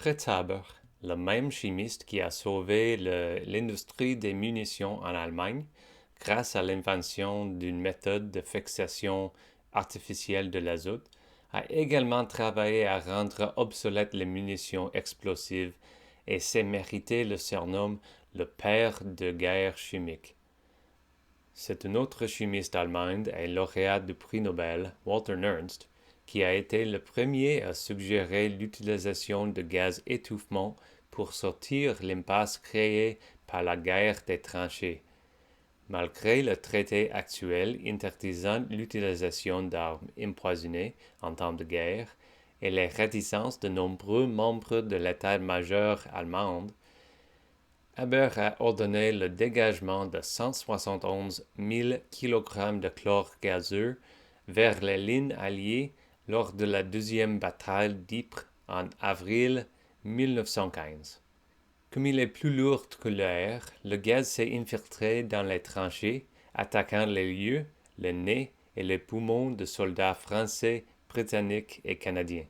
Fritz Haber, le même chimiste qui a sauvé l'industrie des munitions en Allemagne grâce à l'invention d'une méthode de fixation artificielle de l'azote, a également travaillé à rendre obsolètes les munitions explosives et s'est mérité le surnom le père de guerre chimique. C'est un autre chimiste allemand et lauréat du prix Nobel, Walter Nernst, qui a été le premier à suggérer l'utilisation de gaz étouffement pour sortir l'impasse créée par la guerre des tranchées. Malgré le traité actuel interdisant l'utilisation d'armes empoisonnées en temps de guerre et les réticences de nombreux membres de l'état-major allemande, Haber a ordonné le dégagement de 171 000 kg de chlore gazeux vers les lignes alliées lors de la deuxième bataille d'Ypres en avril 1915. Comme il est plus lourd que l'air, le gaz s'est infiltré dans les tranchées, attaquant les yeux, le nez et les poumons de soldats français, britanniques et canadiens.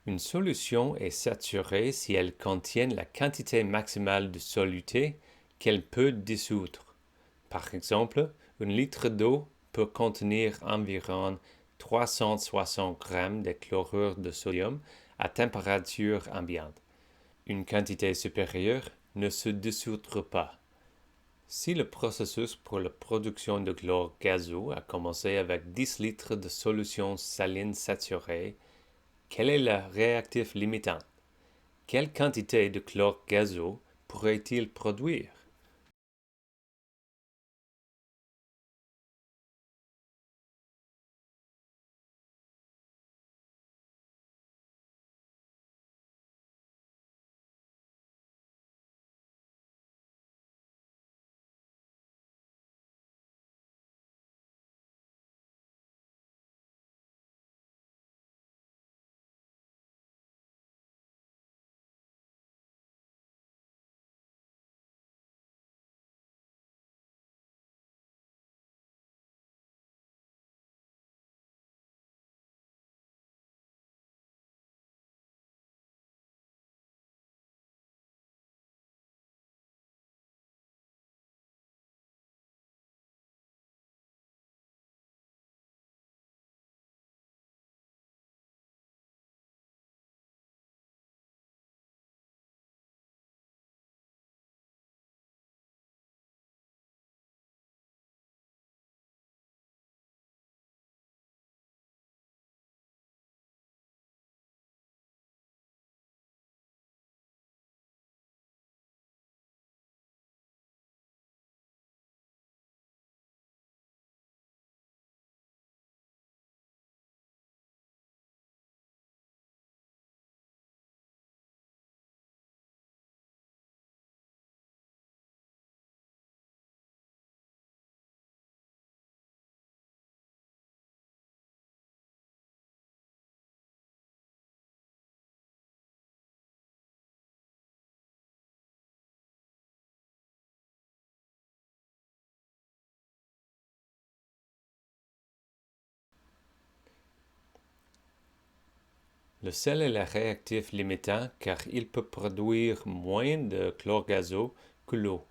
Une solution est saturée si elle contient la quantité maximale de soluté qu'elle peut dissoudre. Par exemple, un litre d'eau peut contenir environ 360 g de chlorure de sodium à température ambiante. Une quantité supérieure ne se dissoudra pas. Si le processus pour la production de chlore gazeux a commencé avec 10 litres de solution saline saturée, quel est le réactif limitant? Quelle quantité de chlore gazeux pourrait-il produire? Le sel est le réactif limitant car il peut produire moins de chlore gazeux que l'eau.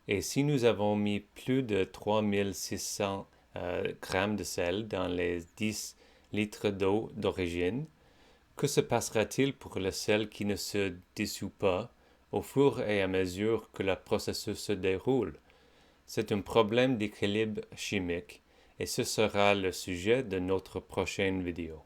Et si nous avons mis plus de 3600 grammes de sel dans les 10 litres d'eau d'origine, que se passera-t-il pour le sel qui ne se dissout pas au fur et à mesure que le processus se déroule? C'est un problème d'équilibre chimique et ce sera le sujet de notre prochaine vidéo.